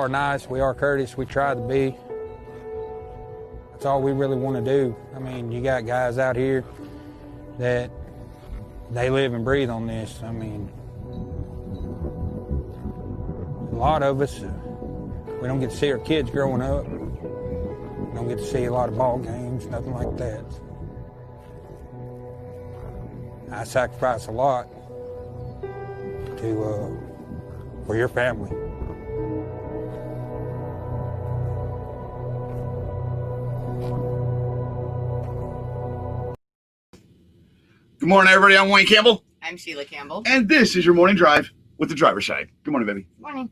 are nice. We are courteous. We try to be. That's all we really want to do. I mean, you got guys out here that they live and breathe on this. I mean, a lot of us, we don't get to see our kids growing up. We don't get to see a lot of ball games, nothing like that. I sacrifice a lot for your family. Good morning, everybody. I'm Wayne Campbell. I'm Sheila Campbell. And this is your morning drive with the driver's side. Good morning, baby. Good morning.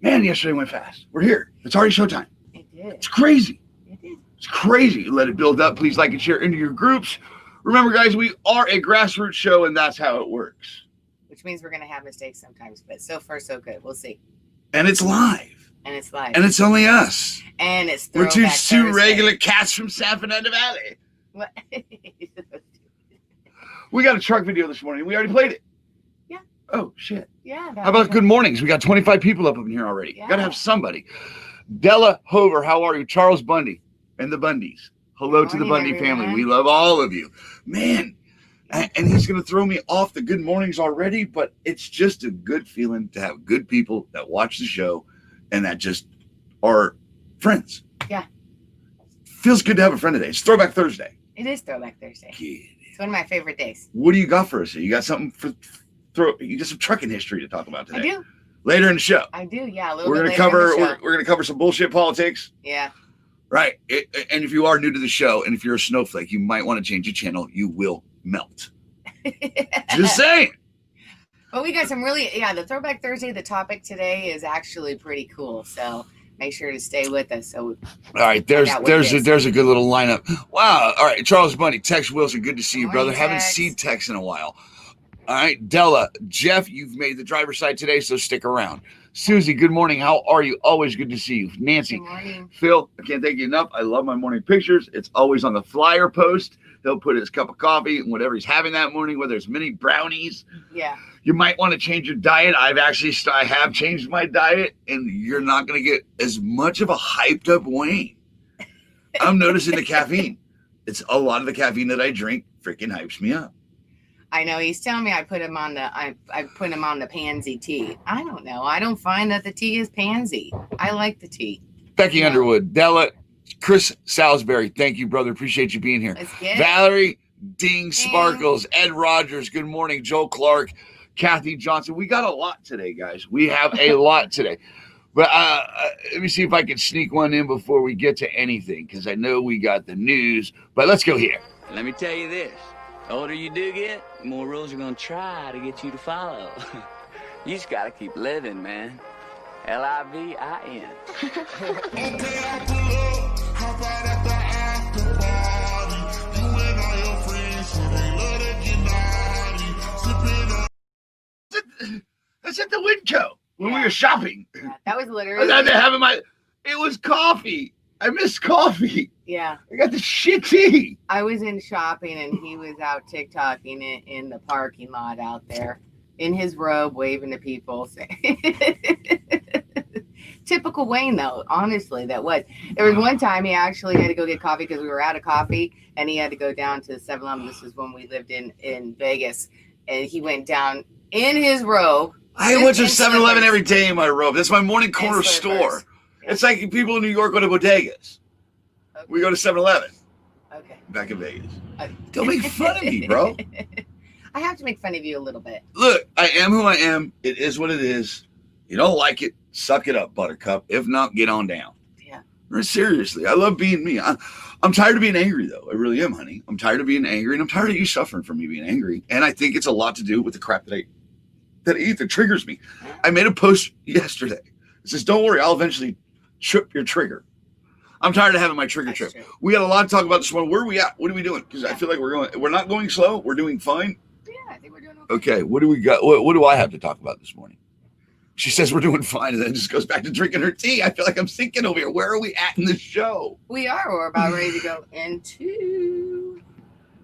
Man, yesterday went fast. We're here. It's already showtime. It did. It's crazy. It did. It's crazy. Let it build up. Please like and share into your groups. Remember, guys, we are a grassroots show, and that's how it works. Which means we're going to have mistakes sometimes, but so far, so good. We'll see. And it's live. And it's live. And it's only us. And it's We're two Thursday. regular cats from San Fernando Valley. What? We got a truck video this morning. We already played it. Yeah. Oh, shit. Yeah. How about good mornings? We got 25 people up in here already. Yeah. Got to have somebody. Della Hover, how are you? Charles Bundy and the Bundys. Hello to the Bundy family. We love all of you. Man, and he's going to throw me off the good mornings already, but it's just a good feeling to have good people that watch the show and that just are friends. Yeah. Feels good to have a friend today. It's Throwback Thursday. It is Throwback Thursday. Yeah. It's one of my favorite days. What do you got for us? You got something you got some trucking history to talk about today. I do. Later in the show. I do, yeah. We're going to cover we're going to cover some bullshit politics. Yeah. Right. And if you are new to the show and if you're a snowflake, you might want to change your channel. You will melt. Just saying. But we got some the Throwback Thursday, the topic today is actually pretty cool. So make sure to stay with us. So all right, there's a good little lineup. Wow. All right, Charles Bundy, Tex Wilson, good to see you, brother. Haven't seen Tex in a while. All right, Della, Jeff, you've made the driver's side today, so stick around. Susie, good morning. How are you? Always good to see you. Nancy, good morning. Phil, I can't thank you enough. I love my morning pictures. It's always on the flyer post. He'll put his cup of coffee and whatever he's having that morning, whether it's mini brownies. Yeah. You might want to change your diet. I have changed my diet, and you're not going to get as much of a hyped up Wayne. I'm noticing the caffeine. It's a lot of the caffeine that I drink freaking hypes me up. I know he's telling me I put him on the pansy tea. I don't know. I don't find that the tea is pansy. I like the tea. Becky Underwood, Della, Chris Salisbury, thank you, brother. Appreciate you being here. Valerie Ding Sparkles, Ed Rogers, good morning. Joe Clark, Kathy Johnson. We got a lot today, guys. We have a lot today. But let me see if I can sneak one in before we get to anything, because I know we got the news. But let's go here. Let me tell you this. The older you do get, the more rules are going to try to get you to follow. You just got to keep living, man. Livin. Okay, I pull up, hop out at the after party. You and all your friends, so they love to get naughty. That's at the Winco when we were shopping. Yeah, that was literally. It was coffee. I miss coffee. Yeah. I got the shit tea. I was in shopping and he was out TikToking in the parking lot out there in his robe, waving to people. Typical Wayne, though. Honestly, that was. There was one time he actually had to go get coffee because we were out of coffee, and he had to go down to 7-Eleven. This is when we lived in Vegas, and he went down in his robe. I went to 7-Eleven every day in my robe. That's my morning corner store. Yeah. It's like people in New York go to bodegas. Okay. We go to 7-Eleven. Okay. Back in Vegas. Don't make fun of me, bro. I have to make fun of you a little bit. Look, I am who I am. It is what it is. You don't like it, suck it up, buttercup. If not, get on down. Yeah. Seriously, I love being me. I'm tired of being angry, though. I really am, honey. I'm tired of being angry, and I'm tired of you suffering from me being angry. And I think it's a lot to do with the crap that I eat that triggers me. I made a post yesterday. It says, don't worry, I'll eventually trip your trigger. I'm tired of having my trigger trip. True. We got a lot to talk about this morning. Where are we at? What are we doing? Because I feel like we're not going slow. We're doing fine. Yeah, I think we're doing okay. Okay, what do we got? What do I have to talk about this morning? She says we're doing fine, and then just goes back to drinking her tea. I feel like I'm sinking over here. Where are we at in the show? We are. We're about ready to go into.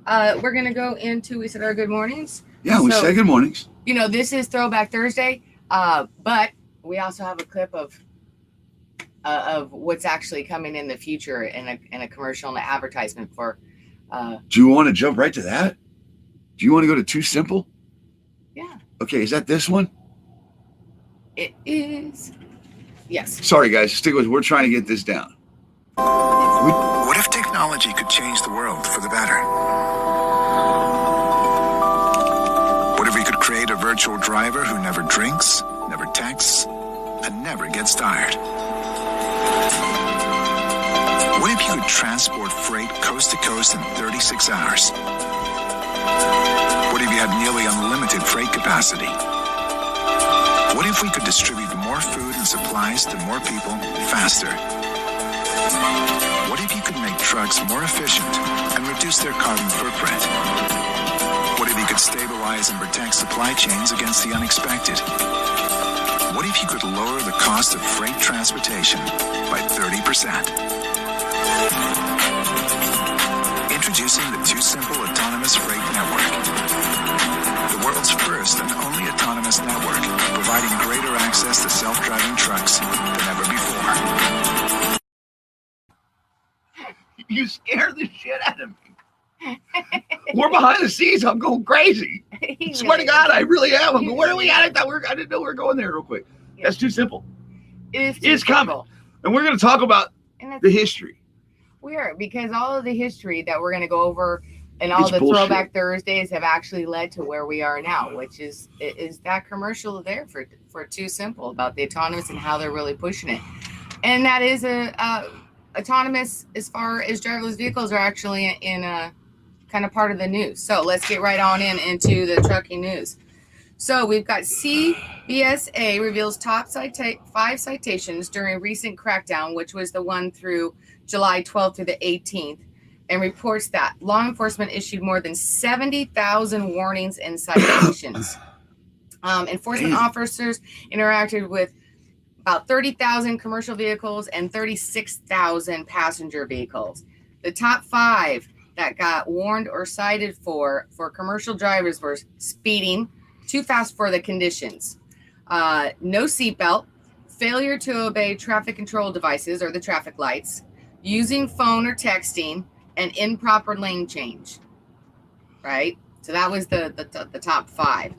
We're going to go into, we said our good mornings. Yeah, we say good mornings. You know, this is Throwback Thursday, but we also have a clip of of what's actually coming in the future in a commercial and an advertisement for. Do you want to jump right to that? Do you want to go to Too Simple? Yeah. Okay, is that this one? It is. Yes. Sorry, guys. Stick with. We're trying to get this down. What if technology could change the world for the better? What if we could create a virtual driver who never drinks, never texts, and never gets tired? What if you could transport freight coast to coast in 36 hours? What if you had nearly unlimited freight capacity? What if we could distribute more food and supplies to more people faster? What if you could make trucks more efficient and reduce their carbon footprint? What if you could stabilize and protect supply chains against the unexpected? What if you could lower the cost of freight transportation by 30%? Introducing the Too Simple Autonomous Freight Network. The world's first and only autonomous network, providing greater access to self-driving trucks than ever before. You scared the shit out of me. We're behind the scenes. I'm going crazy. Swear to God, I really am. I'm going, where are we at? I didn't know we were going there real quick. That's Too Simple. It's coming. And we're going to talk about the history. We are, because all of the history that we're going to go over and all It's the bullshit. Throwback Thursdays have actually led to where we are now, which is that commercial there for Too Simple about the autonomous and how they're really pushing it. And that is autonomous as far as driverless vehicles are actually in a kind of part of the news. So let's get right on into the trucking news. So we've got CBSA reveals top 5 citations during recent crackdown, which was the one through July 12th through the 18th, and reports that law enforcement issued more than 70,000 warnings and citations. Enforcement officers interacted with about 30,000 commercial vehicles and 36,000 passenger vehicles. The top 5 that got warned or cited for commercial drivers were speeding, too fast for the conditions, no seatbelt, failure to obey traffic control devices or the traffic lights, using phone or texting, and improper lane change. Right? So that was the top 5.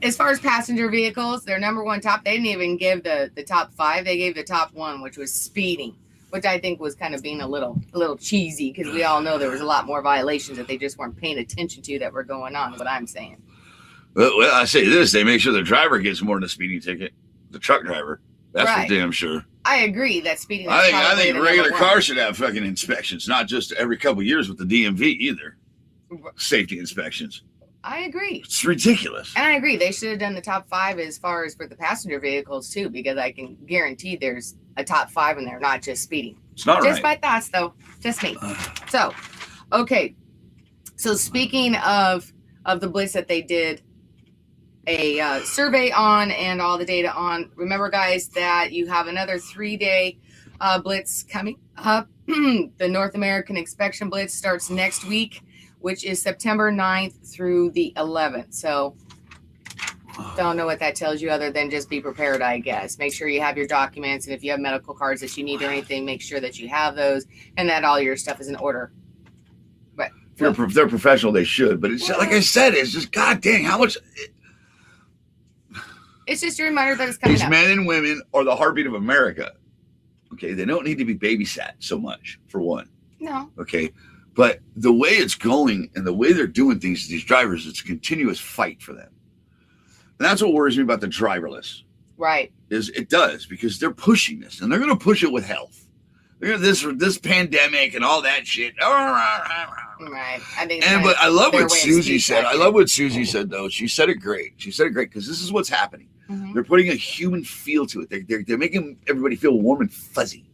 As far as passenger vehicles, their number one top, they didn't even give the top 5. They gave the top 1, which was speeding, which I think was kind of being a little cheesy, because we all know there was a lot more violations that they just weren't paying attention to that were going on, what I'm saying. Well, I say this, they make sure the driver gets more than a speeding ticket. The truck driver. That's Right. for damn sure. I agree that speeding is I probably think the regular number one. cars should have fucking inspections, not just every couple of years with the DMV either. Safety inspections. I agree. It's ridiculous. And I agree. They should have done the top 5 as far as for the passenger vehicles too, because I can guarantee there's a top 5 in there, not just speeding. It's not Just right. my thoughts though. Just me. So, okay. So speaking of the blitz that they did a survey on and all the data on, remember guys that you have another 3-day blitz coming up. The North American Inspection Blitz starts next week, which is September 9th through the 11th. So don't know what that tells you other than just be prepared, I guess. Make sure you have your documents, and if you have medical cards that you need or anything, make sure that you have those and that all your stuff is in order. But If they're professional, they should. But it's like I said, it's just, God dang, how much... it's just a reminder that it's coming These up. men and women are the heartbeat of America. Okay, they don't need to be babysat so much, for one. No. Okay, but the way it's going and the way they're doing things to these drivers, it's a continuous fight for them. And that's what worries me about the driverless. Right. Is it does, because they're pushing this, and they're going to push it with health. They're gonna, this pandemic and all that shit. Right. I think. But I love their what way of Susie speech said. I action. love what Susie said, though. She said it great. She said it great, because this is what's happening. Mhm. They're putting a human feel to it. They're making everybody feel warm and fuzzy.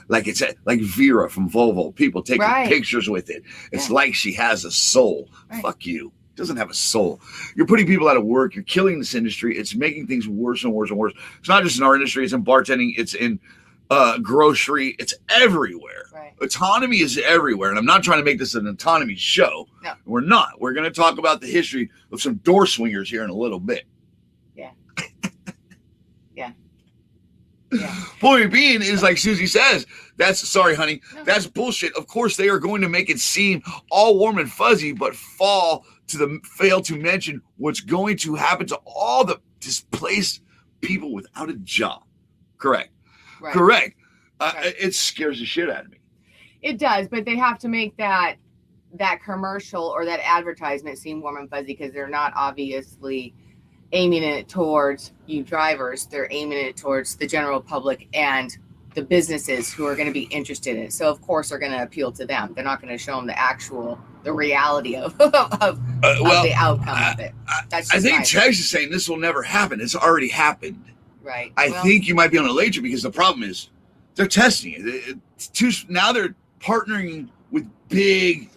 Like it's like Vera from Volvo. People taking Right. pictures with it. It's Yeah. like she has a soul. Right. Fuck you. It doesn't have a soul. You're putting people out of work. You're killing this industry. It's making things worse and worse and worse. It's not just in our industry. It's in bartending. It's in grocery. It's everywhere. Right. Autonomy is everywhere. And I'm not trying to make this an autonomy show. No. We're not. We're going to talk about the history of some door swingers here in a little bit. Yeah. Yeah. Yeah. Point being is, like Susie says, that's sorry, honey, that's bullshit. Of course, they are going to make it seem all warm and fuzzy, but fail to mention what's going to happen to all the displaced people without a job. Correct. Right. Correct. Right. It scares the shit out of me. It does, but they have to make that commercial or that advertisement seem warm and fuzzy because they're not obviously aiming it towards you drivers. They're aiming it towards the general public and the businesses who are going to be interested in it. So of course they're going to appeal to them. They're not going to show them the reality of the outcome of it. That's I think Tex is saying this will never happen. It's already happened. Right. I think you might be on a later because the problem is they're testing it. Now they're partnering with big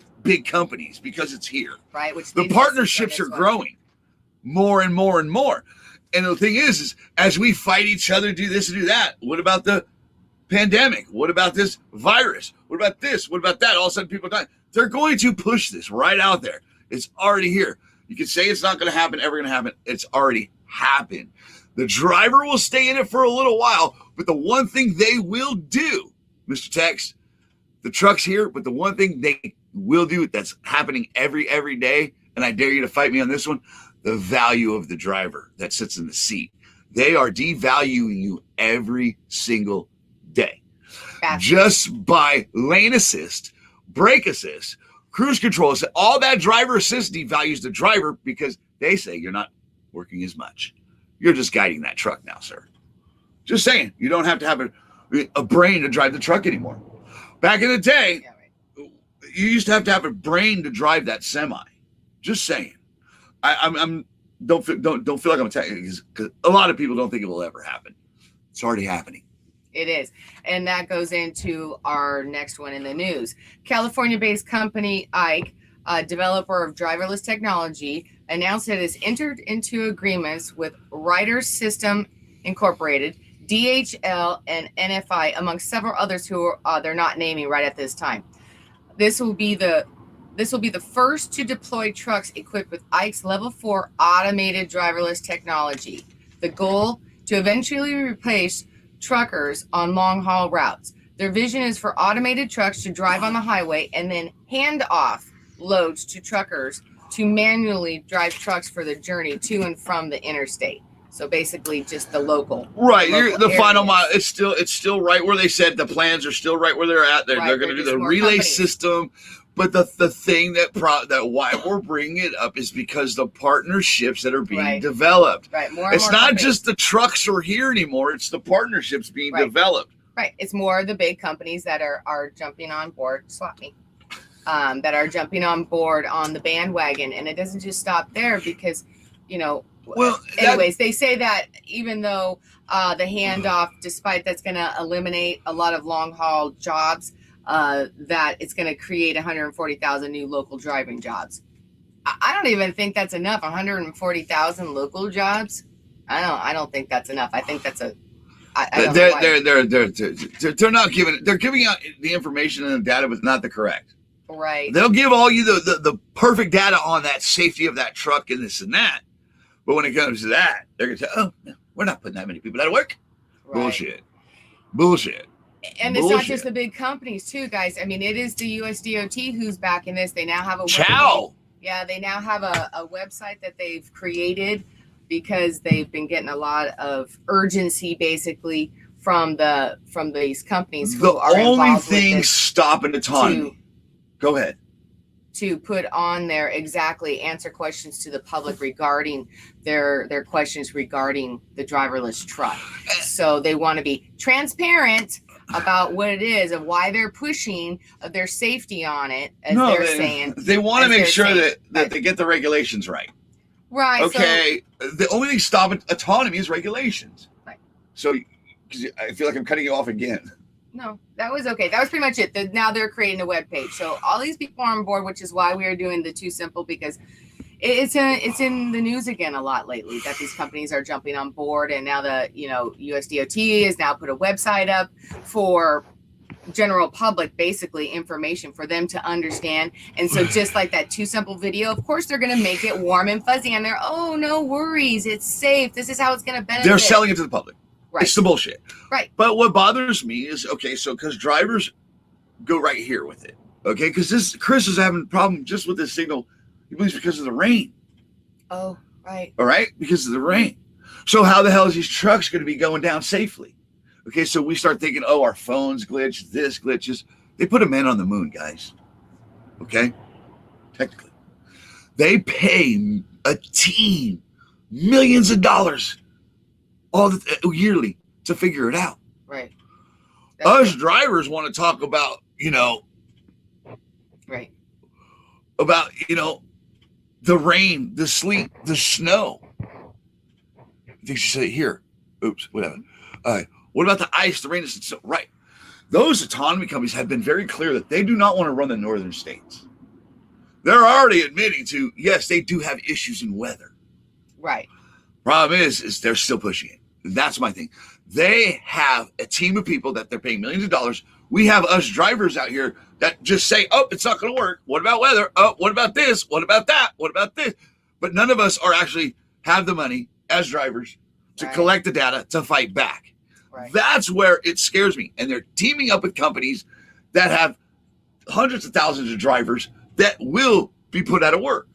companies because it's here. Right. Which the partnerships are growing more and more and more. And the thing is as we fight each other, do this and do that. What about the pandemic? What about this virus? What about this? What about that? All of a sudden people are dying. They're going to push this right out there. It's already here. You can say it's not going to happen, ever going to happen. It's already happened. The driver will stay in it for a little while, but the one thing they will do, Mr. Tex, the truck's here, but the one thing they will do that's happening every day, and I dare you to fight me on this one, the value of the driver that sits in the seat. They are devaluing you every single day. Just by lane assist, brake assist, cruise control assist, all that driver assist devalues the driver because they say you're not working as much. You're just guiding that truck now, sir. Just saying, you don't have to have a brain to drive the truck anymore. Back in the day, you used to have a brain to drive that semi. Just saying. I'm don't feel like I'm attacking because a lot of people don't think it will ever happen. It's already happening. It is. And that goes into our next one in the news. California-based company Ike, a developer of driverless technology, announced that it has entered into agreements with Ryder System Incorporated, DHL, and NFI, among several others who they're not naming right at this time. This will be the first to deploy trucks equipped with Ike's Level 4 automated driverless technology. The goal, to eventually replace truckers on long-haul routes. Their vision is for automated trucks to drive on the highway and then hand off loads to truckers to manually drive trucks for the journey to and from the interstate. So basically just the local. Right. Local the final mile, it's still right where they said. The plans are still right where they're at. They're going to do the relay system. But the thing that why we're bringing it up is because the partnerships that are being developed. Right. It's not just the trucks are here anymore. It's the partnerships being developed. Right. It's more the big companies that are jumping on board. Swap me. That are jumping on board on the bandwagon. And it doesn't just stop there because, they say that even though the handoff, despite that's going to eliminate a lot of long haul jobs, that it's going to create 140,000 new local driving jobs. I don't even think that's enough. 140,000 local jobs. I don't think that's enough. I think that's they're not giving. They're giving out the information and the data, but not the correct. Right. They'll give all you the perfect data on that safety of that truck and this and that. But when it comes to that, they're going to say, oh, no, we're not putting that many people out of work. Right. Bullshit. And it's not just the big companies too, guys. I mean, it is the USDOT who's backing this. They now have they now have a website that they've created because they've been getting a lot of urgency basically from these companies who are involved with the only thing stopping autonomy. Go ahead. To put on there answer questions to the public regarding their questions regarding the driverless truck. So they want to be transparent about what it is and why they're pushing their safety on it, saying. They want to make sure that they get the regulations right. Right. Okay. So, the only thing stopping autonomy is regulations. Right. So I feel like I'm cutting you off again. No, that was okay. That was pretty much it. Now they're creating a web page. So all these people are on board, which is why we are doing the Too Simple, because it's in the news again a lot lately that these companies are jumping on board. And now the USDOT has now put a website up for general public, basically information for them to understand. And so just like that Too Simple video, of course they're going to make it warm and fuzzy and they're, oh, no worries, it's safe, this is how it's going to benefit. They're selling it to the public. Right. It's the bullshit. Right. But what bothers me is, okay, so because drivers go right here with it, okay? Because Chris is having a problem just with this signal. He believes because of the rain. Oh, right. All right? Because of the rain. So how the hell is these trucks going to be going down safely? Okay, so we start thinking, oh, our phones glitch, this glitches. They put a man on the moon, guys. Okay? Technically. They pay a team millions of dollars yearly to figure it out. Right. Us drivers want to talk about, right. About, the rain, the sleet, the snow. I think she said it here. Oops, whatever. What about the ice, the rain? Right. Those autonomy companies have been very clear that they do not want to run the northern states. They're already admitting to, yes, they do have issues in weather. Right. Problem is they're still pushing it. That's my thing. They have a team of people that they're paying millions of dollars. We have us drivers out here that just say, oh, it's not going to work. What about weather? Oh, what about this? What about that? What about this? But none of us are actually have the money as drivers to collect the data to fight back. Right. That's where it scares me. And they're teaming up with companies that have hundreds of thousands of drivers that will be put out of work.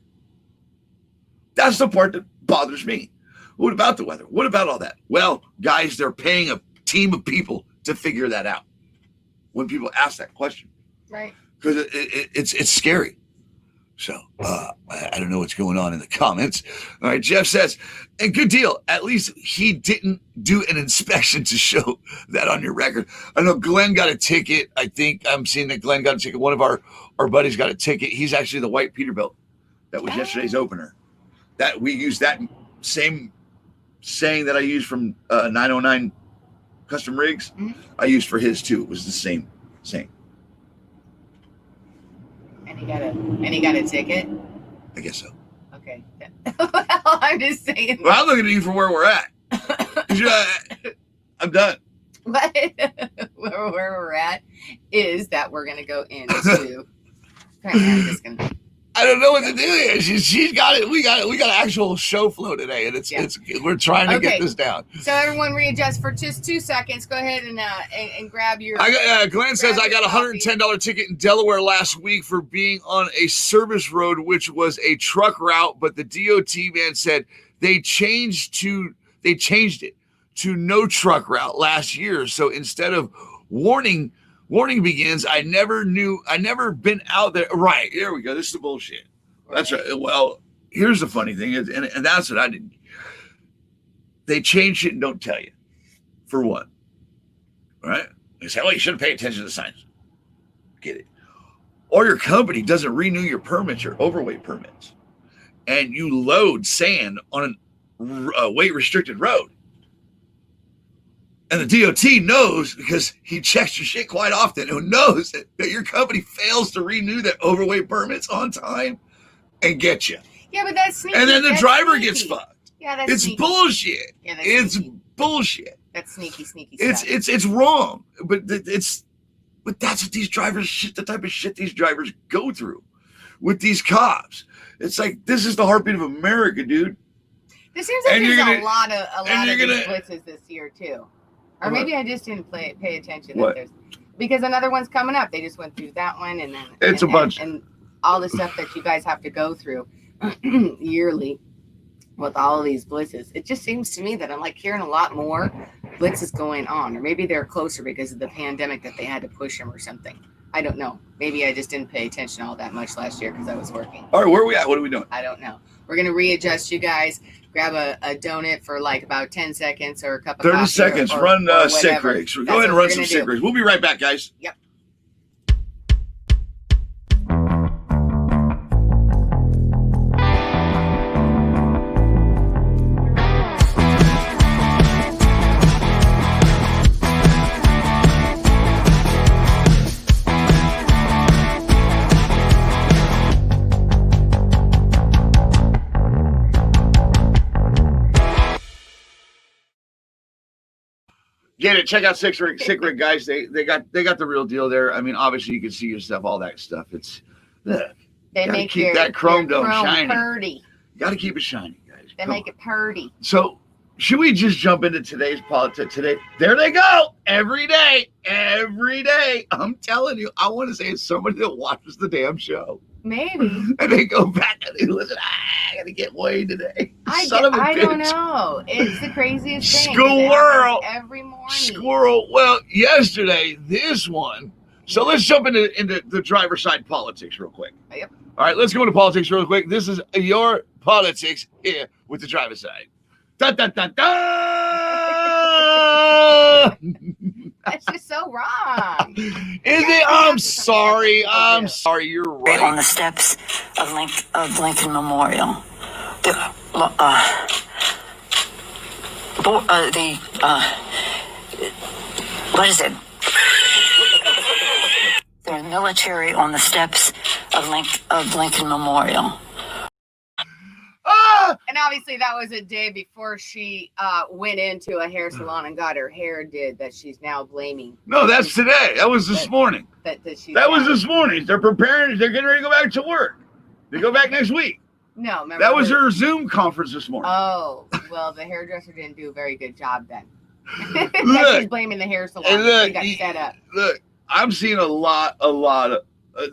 That's the part that bothers me. What about the weather? What about all that? Well, guys, they're paying a team of people to figure that out. When people ask that question. Right. Because it's scary. So I don't know what's going on in the comments. All right, Jeff says, and good deal. At least he didn't do an inspection to show that on your record. I know Glenn got a ticket. I think I'm seeing that Glenn got a ticket. One of our buddies got a ticket. He's actually the white Peterbilt. That was yesterday's opener. That we used that same saying that I used from 909 Custom Rigs. Mm-hmm. I used for his too. It was the same saying. And he got a ticket? I guess so. Okay. Well, I'm just saying. Well, I'm looking at you for where we're at. I'm done. But where we're at is that we're going to go into. I'm just going to. I don't know what to do here. She's got it. We got an actual show flow today, and it's we're trying to get this down. So everyone readjust for just 2 seconds. Go ahead and grab your. Glenn says I got a $110 ticket in Delaware last week for being on a service road, which was a truck route, but the DOT man said they changed it to no truck route last year. So instead of warning begins. I never been out there. Right. There we go. This is the bullshit. That's right. Well, here's the funny thing. And that's what I didn't. They change it and don't tell you. For one. All right. They say, well, you shouldn't pay attention to the signs. Get it. Or your company doesn't renew your permits, your overweight permits. And you load sand on a weight restricted road. And the DOT knows because he checks your shit quite often. Who knows that your company fails to renew their overweight permits on time and get you. Yeah, but that's sneaky. And then the driver gets fucked. Yeah, that's it's sneaky. Bullshit. Yeah, it's sneaky. Bullshit. That's sneaky stuff. It's wrong. But that's what these drivers the type of shit these drivers go through with these cops. It's like this is the heartbeat of America, dude. There seems like there's a lot of these blitzes this year too. Or maybe I just didn't pay attention. Because another one's coming up. They just went through that one, and then it's a bunch, and all the stuff that you guys have to go through yearly with all of these blitzes. It just seems to me that I'm like hearing a lot more blitzes going on, or maybe they're closer because of the pandemic that they had to push them or something. I don't know. Maybe I just didn't pay attention all that much last year because I was working. All right, where are we at? What are we doing? I don't know. We're gonna readjust you guys. Grab a donut for like about 10 seconds or a cup of 30 coffee. seconds. Run sick rigs. Go ahead and run some sick rigs. We'll be right back, guys. Yep. Get it. Check out Sick Rig, guys. They got the real deal there. I mean, obviously you can see your stuff, all that stuff. It's they make keep that chrome dome shiny. Purdy. Got to keep it shiny, guys. They make it purdy. So should we just jump into today's politics today? There they go. Every day. I'm telling you, I want to say it's somebody that watches the damn show. Maybe. And they go back and they listen, I got to get Wayne today. I bitch. don't know. It's the craziest thing. Squirrel. Every morning. Squirrel. Well, yesterday, this one. So let's jump into the driver's side politics real quick. Yep. All right, let's go into politics real quick. This is your politics here with the driver's side. Dun, dun, dun, dun! That's just so wrong. Is it? I'm sorry. You're right. On the steps of Lincoln Memorial. What is it? There's military on the steps of Lincoln Memorial. And obviously that was a day before she went into a hair salon and got her hair did that she's now blaming. No, that's today. That was this morning. That was this morning. They're preparing. They're getting ready to go back to work. They go back next week. No, remember that was her Zoom conference this morning. Oh, well, the hairdresser didn't do a very good job then. Look, she's blaming the hair salon. And look, she got set up. Look, I'm seeing a lot of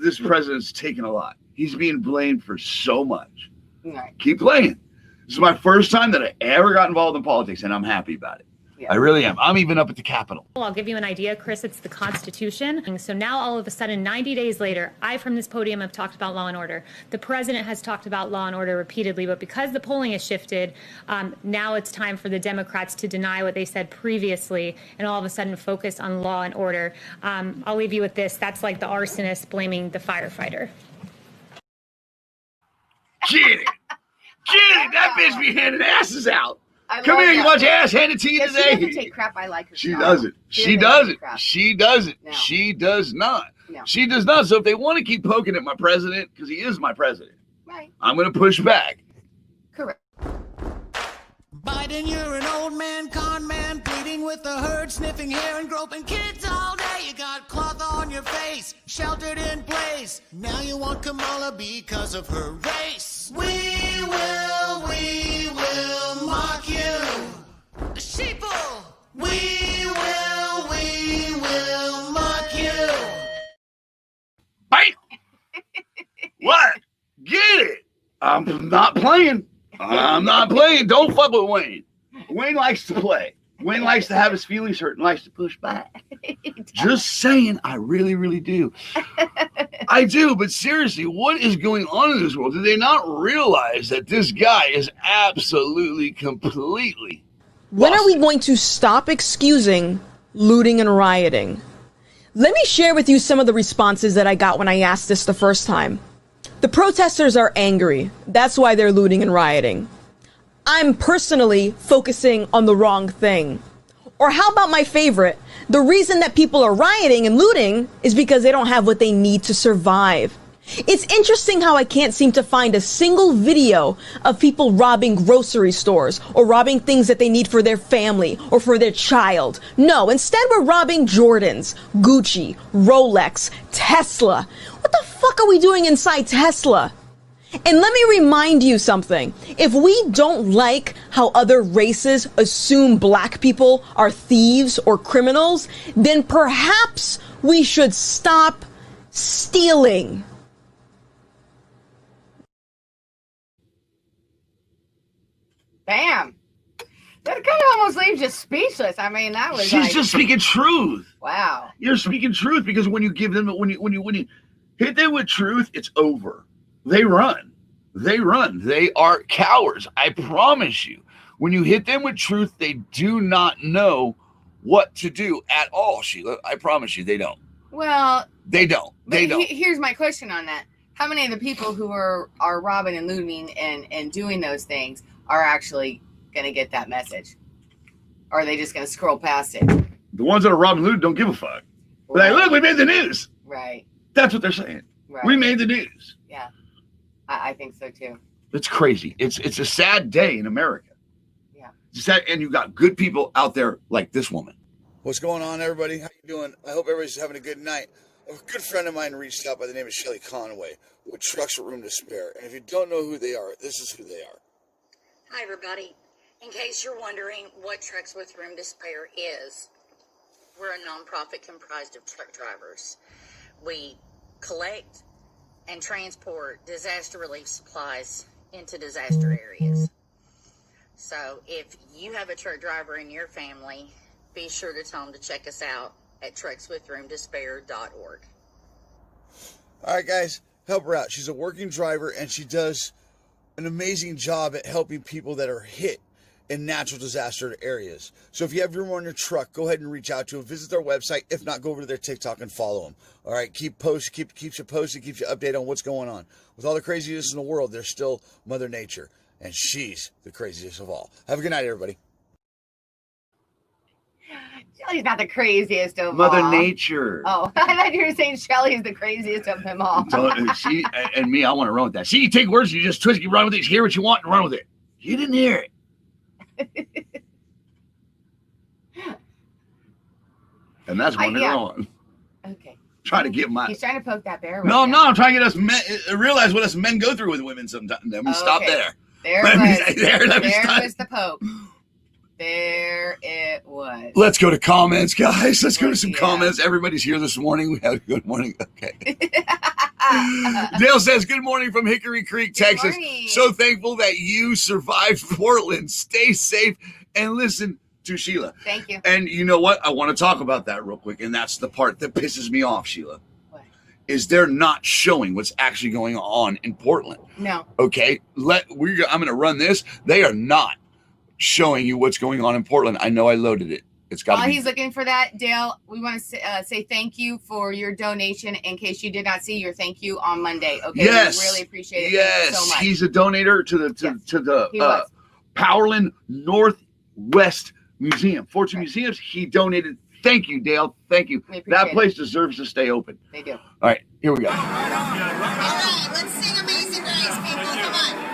this president's taking a lot. He's being blamed for so much. Right. Keep playing. This is my first time that I ever got involved in politics, and I'm happy about it. Yeah. I really am. I'm even up at the Capitol. I'll give you an idea, Chris. It's the Constitution. So now all of a sudden, 90 days later, I from this podium have talked about law and order. The president has talked about law and order repeatedly, but because the polling has shifted, now it's time for the Democrats to deny what they said previously and all of a sudden focus on law and order. I'll leave you with this. That's like the arsonist blaming the firefighter. Get it. That bitch be handing asses out. Come here, you want your ass handed to you today? She doesn't take crap. I like her. She doesn't. She doesn't. No. She does not. No. She does not. So if they want to keep poking at my president, because he is my president, right, I'm going to push back. Correct. Biden, you're an old man, con man, pleading with the herd, sniffing hair and groping kids all day. You got cloth on your face, sheltered in place. Now you want Kamala because of her race. We will mock you. Sheeple! We will mock you. Bam! What? Get it? I'm not playing. Don't fuck with Wayne. Wayne likes to play. Wayne likes to have his feelings hurt and likes to push back. Just saying, I really, really do. I do, but seriously, what is going on in this world? Do they not realize that this guy is absolutely, completely When are we going to stop excusing looting and rioting? Let me share with you some of the responses that I got when I asked this the first time. The protesters are angry. That's why they're looting and rioting. I'm personally focusing on the wrong thing. Or how about my favorite? The reason that people are rioting and looting is because they don't have what they need to survive. It's interesting how I can't seem to find a single video of people robbing grocery stores or robbing things that they need for their family or for their child. No, instead we're robbing Jordans, Gucci, Rolex, Tesla. What the fuck are we doing inside Tesla? And let me remind you something. If we don't like how other races assume black people are thieves or criminals, then perhaps we should stop stealing. Bam. That kind of almost leaves you speechless. I mean, that was She's just speaking truth. Wow. You're speaking truth because when you give them, when you hit them with truth, it's over. They run. They are cowards. I promise you. When you hit them with truth, they do not know what to do at all, Sheila. I promise you, they don't. Well, they don't. Here's my question on that. How many of the people who are robbing and looting and doing those things are actually going to get that message? Or are they just going to scroll past it? The ones that are robbing and looting don't give a fuck. Right. Like, look, we made the news. Right. That's what they're saying. Right. We made the news. Yeah. I think so too. It's crazy. It's a sad day in America. Yeah. It's sad, and you got good people out there like this woman. What's going on, everybody? How you doing? I hope everybody's having a good night. A good friend of mine reached out by the name of Shelly Conway with Trucks with Room to Spare. And if you don't know who they are, this is who they are. Hi, everybody. In case you're wondering what Trucks with Room to Spare is, we're a nonprofit comprised of truck drivers. We collect and transport disaster relief supplies into disaster areas. So if you have a truck driver in your family, be sure to tell them to check us out at truckswithroomtospare.org. All right, guys, help her out. She's a working driver, and she does an amazing job at helping people that are hit in natural disaster areas. So if you have room on your truck, go ahead and reach out to them. Visit their website. If not, go over to their TikTok and follow them. All right, keeps you posted, keeps you updated on what's going on. With all the craziness in the world, there's still Mother Nature, and she's the craziest of all. Have a good night, everybody. Shelly's not the craziest of Mother all. Nature. Oh, I thought you were saying Shelly's the craziest of them all. She and me, I want to run with that. See, you take words, you just twist, you run with it, you hear what you want and run with it. You didn't hear it. And that's when they're on. Okay. Trying to get He's trying to poke that bear. No, I'm not. I'm trying to get us men realize what us men go through with women sometimes. Let me stop there. There was the poke. There it was. Let's go to comments, guys. Let's go to some comments. Everybody's here this morning. We have a good morning. Okay. Dale says, good morning from Hickory Creek, Texas. So thankful that you survived Portland. Stay safe and listen to Sheila. Thank you. And you know what? I want to talk about that real quick. And that's the part that pisses me off, Sheila. What? Is they're not showing what's actually going on in Portland. No. Okay. I'm going to run this. They are not showing you what's going on in Portland. I know I loaded it. It's got. While he's looking for that, Dale, we want to say thank you for your donation. In case you did not see your thank you on Monday, okay? Yes, we really appreciate it. Yes, thank you so much. He's a donator to the Powerland Northwest Museum, Fortune Museums. He donated. Thank you, Dale. Thank you. That place deserves to stay open. They do. All right, here we go. All right, let's sing Amazing Grace, people. Come on.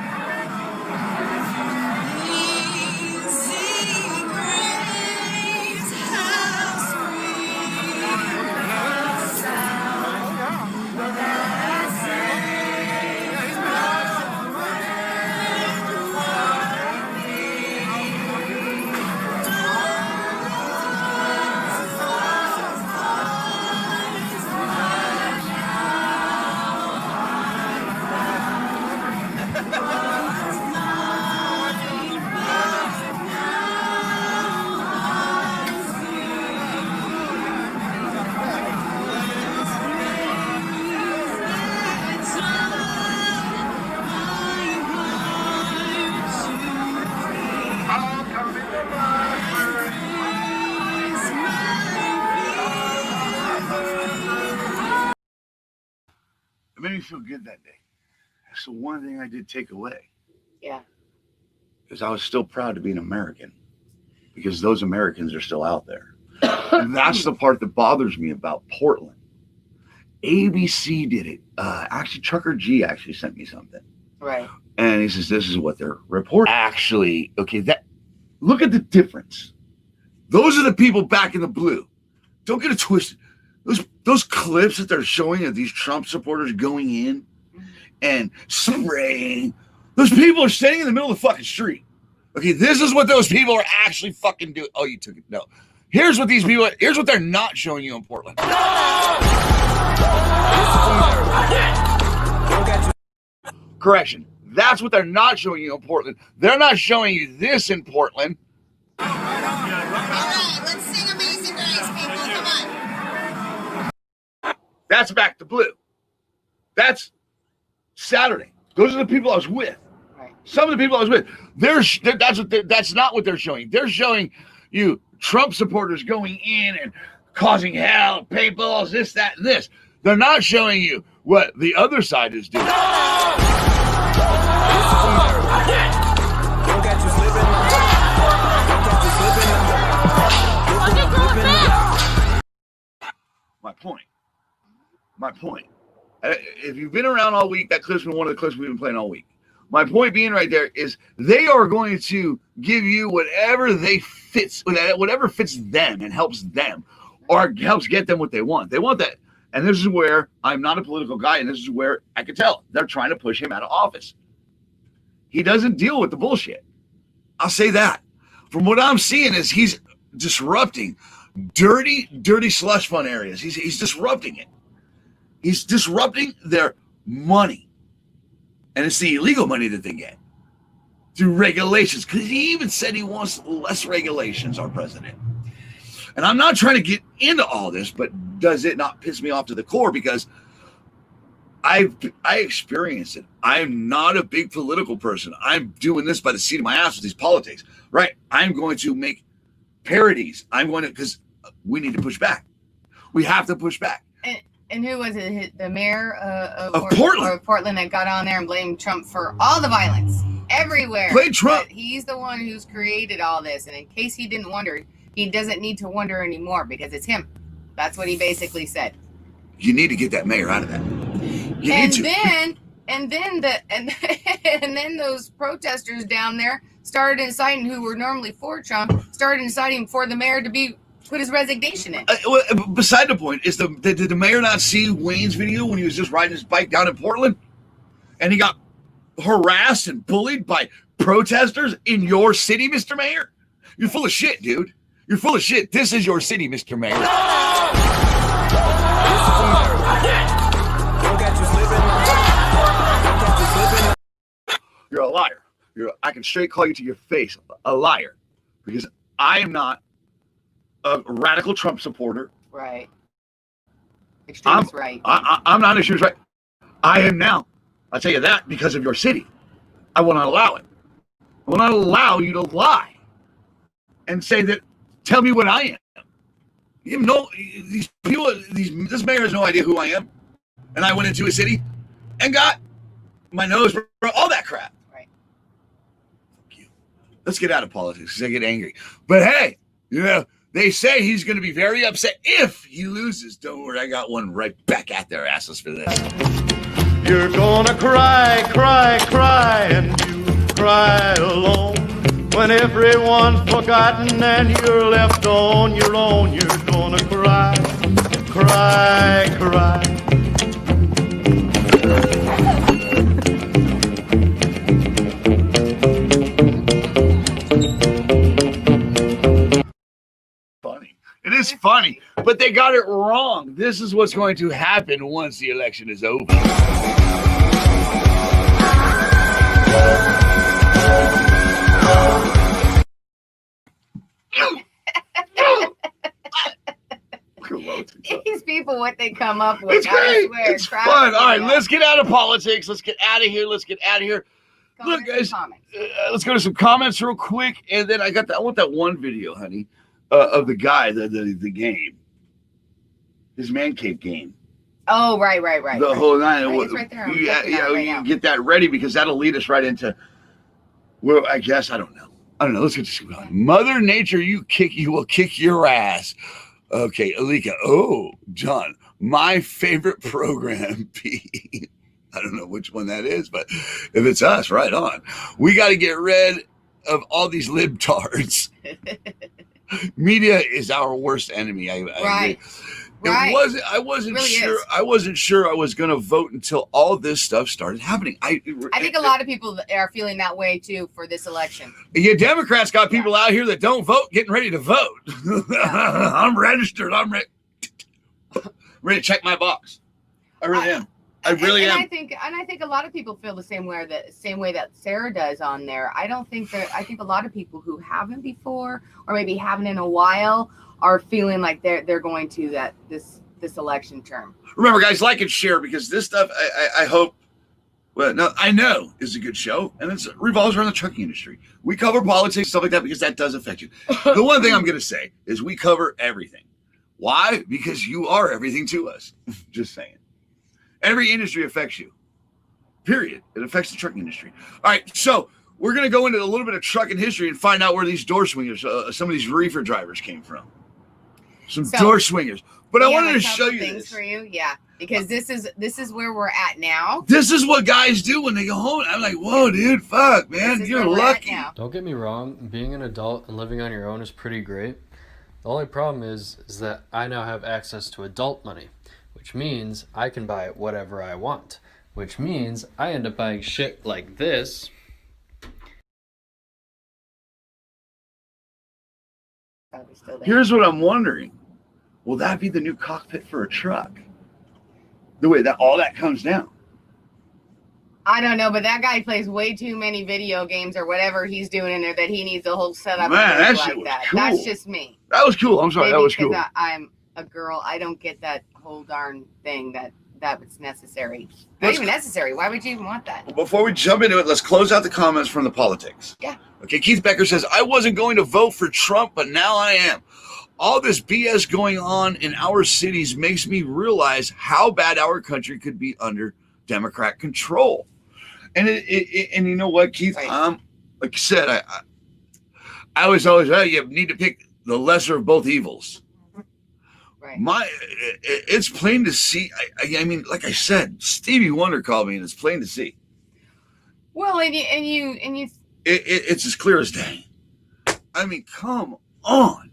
It made me feel good that day. That's the one thing I did take away. Yeah. Because I was still proud to be an American. Because those Americans are still out there. And that's the part that bothers me about Portland. ABC did it. Actually, Trucker G actually sent me something. Right. And he says, this is what they're reporting. Actually, okay, look at the difference. Those are the people back in the blue. Don't get it twisted. Those clips that they're showing of these Trump supporters going in and spraying, those people are standing in the middle of the fucking street. Okay, this is what those people are actually fucking doing. Oh, you took it. No. Here's what they're not showing you in Portland. Correction. That's what they're not showing you in Portland. They're not showing you this in Portland. All right, let's sing Amazing Grace, people. Come on. That's back to blue. That's Saturday. Those are the people I was with. Right. Some of the people I was with. That's not what they're showing. They're showing you Trump supporters going in and causing hell, paintballs, this, that, and this. They're not showing you what the other side is doing. My point. If you've been around all week, that clip's been one of the clips we've been playing all week. My point being right there is they are going to give you whatever fits them and helps them or helps get them what they want. They want that. And this is where I'm not a political guy, and this is where I can tell they're trying to push him out of office. He doesn't deal with the bullshit. I'll say that. From what I'm seeing is he's disrupting dirty slush fund areas. He's disrupting it. He's disrupting their money. And it's the illegal money that they get through regulations. Because he even said he wants less regulations, our president. And I'm not trying to get into all this, but does it not piss me off to the core? Because I experienced it. I'm not a big political person. I'm doing this by the seat of my ass with these politics, right? I'm going to make parodies. I'm going to, because we need to push back. We have to push back. And who was it? The mayor of Portland that got on there and blamed Trump for all the violence everywhere. Blame Trump. But he's the one who's created all this. And in case he didn't wonder, he doesn't need to wonder anymore because it's him. That's what he basically said. You need to get that mayor out of that. And then those protesters down there started inciting, who were normally for Trump, started inciting for the mayor to put his resignation in. Beside the point is, did the mayor not see Wayne's video when he was just riding his bike down in Portland, and he got harassed and bullied by protesters in your city, Mr. Mayor? You're full of shit, dude. You're full of shit. This is your city, Mr. Mayor. You're a liar. I can straight call you to your face a liar, because I am not a radical Trump supporter. Right. Extremist right. I'm not extremist right. I am now. I'll tell you that because of your city. I will not allow it. I will not allow you to lie and say that, tell me what I am. You know, these people, this mayor has no idea who I am. And I went into a city and got my nose for all that crap. Right. Fuck you. Let's get out of politics because I get angry. But hey, they say he's going to be very upset if he loses. Don't worry, I got one right back at their asses for this. You're gonna cry, cry, cry, and you cry alone. When everyone's forgotten and you're left on your own, you're gonna cry, cry, cry. Funny. It is funny, but they got it wrong. This is what's going to happen once the election is over. These people, what they come up with. It's great. It's fun. All right, let's get out of politics. Let's get out of here. Look, guys, let's go to some comments real quick, and then I want that one video, honey, of the guy, the game, his man cave game. Oh, right. The whole nine. It's right there. You get that ready because that'll lead us right into. Well, I guess I don't know. Let's get to on. Mother Nature, you will kick your ass. Okay, Alika. Oh, John, my favorite program, P. I don't know which one that is, but if it's us, right on. We got to get rid of all these libtards. Media is our worst enemy. I agree. I wasn't really sure. Is. I wasn't sure I was going to vote until all this stuff started happening. I think a lot of people are feeling that way too for this election. Yeah, Democrats got people out here that don't vote, getting ready to vote. I'm registered. I'm ready to check my box. I really am. I really am. I think a lot of people feel the same way that Sarah does on there. I think a lot of people who haven't before, or maybe haven't in a while, are feeling like they're going to this election term. Remember, guys, like and share, because this stuff I hope, I know is a good show, and it revolves around the trucking industry. We cover politics, stuff like that, because that does affect you. The one thing I'm going to say is we cover everything. Why? Because you are everything to us. Just saying. Every industry affects you. Period. It affects the trucking industry. All right, so we're going to go into a little bit of trucking history and find out where these door swingers, some of these reefer drivers came from. Some door swingers. But I wanted to show you things this. For you, yeah, because this is where we're at now. This is what guys do when they go home. I'm like, whoa, dude, fuck, man, you're lucky. Don't get me wrong. Being an adult and living on your own is pretty great. The only problem is that I now have access to adult money, which means I can buy whatever I want, which means I end up buying shit like this Probably still there. Here's what I'm wondering. Will that be the new cockpit for a truck? The way that all that comes down. I don't know, but that guy plays way too many video games or whatever he's doing in there that he needs a whole setup Man, that like shit was that. cool. That's just me. That was cool. I'm sorry. Maybe That was cool. because I'm a girl. I don't get that whole darn thing that was necessary. Not even necessary. Why would you even want that? Before we jump into it, let's close out the comments from the politics. Yeah. Okay, Keith Becker says, I wasn't going to vote for Trump, but now I am. All this BS going on in our cities makes me realize how bad our country could be under Democrat control. And and you know what, Keith? Right. Like you said, I was always, you need to pick the lesser of both evils. Right. It's plain to see. I mean, like I said, Stevie Wonder called me, and it's plain to see. Well, and you. It's as clear as day. I mean, come on.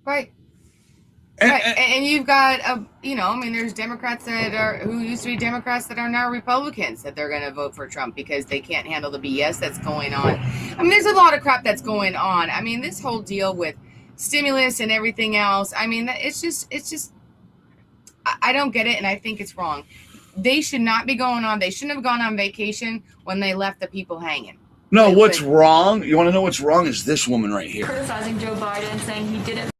Right. And you've got there's Democrats who used to be Democrats that are now Republicans that they're going to vote for Trump because they can't handle the BS that's going on. I mean, there's a lot of crap that's going on. I mean, this whole deal with stimulus and everything else. I mean, it's just. I don't get it, and I think it's wrong. They should not be going on. They shouldn't have gone on vacation when they left the people hanging. No, what's wrong? You want to know what's wrong? Is this woman right here. Criticizing Joe Biden, saying he didn't.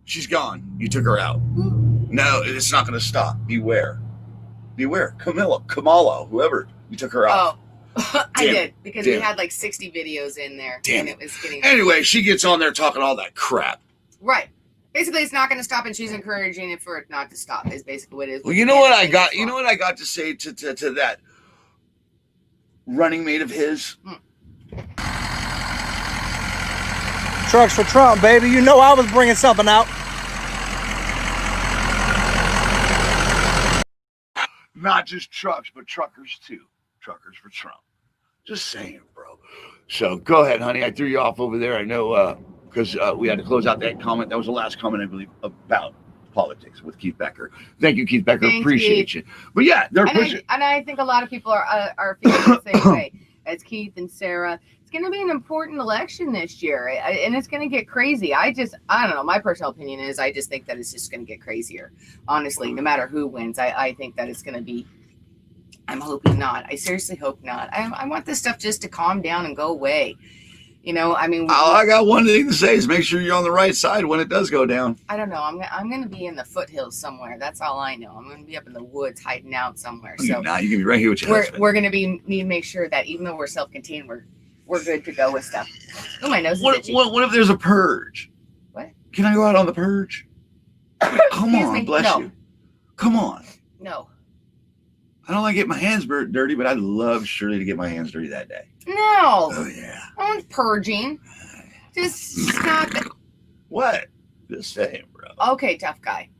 She's gone. You took her out. No, it's not going to stop. Beware. Kamala, whoever. You took her out. Oh, I did because we had like 60 videos in there. And it was getting. Anyway, she gets on there talking all that crap. Right. Basically, it's not going to stop, and she's encouraging it for it not to stop. Is basically what it is. Well, you know what I got. You know what I got to say to that running mate of his. Trucks for Trump, baby. You know I was bringing something out. Not just trucks, but truckers too. Truckers for Trump. Just saying, bro. So go ahead, honey. I threw you off over there. I know because we had to close out that comment. That was the last comment, I believe, about politics with Keith Becker. Thank you, Keith Becker. Appreciate you. But yeah, they're pushing. And I think a lot of people are feeling the same way as Keith and Sarah. It's going to be an important election this year, and it's going to get crazy. I don't know. My personal opinion is I just think that it's just going to get crazier. Honestly, no matter who wins, I think that it's going to be. I'm hoping not. I seriously hope not. I want this stuff just to calm down and go away. You know, I mean, all I got one thing to say is make sure you're on the right side when it does go down. I don't know. I'm going to be in the foothills somewhere. That's all I know. I'm going to be up in the woods hiding out somewhere. So now you can be right here with your husband. We're going to need to make sure that even though we're self-contained, we're good to go with stuff. Oh, my nose is itchy. What if there's a purge? What? Can I go out on the purge? Come on, bless you. Come on. No. I don't like getting my hands dirty, but I'd love Shirley to get my hands dirty that day. No. Oh, yeah. I want purging. Just stop it. What? Just saying, bro. Okay, tough guy.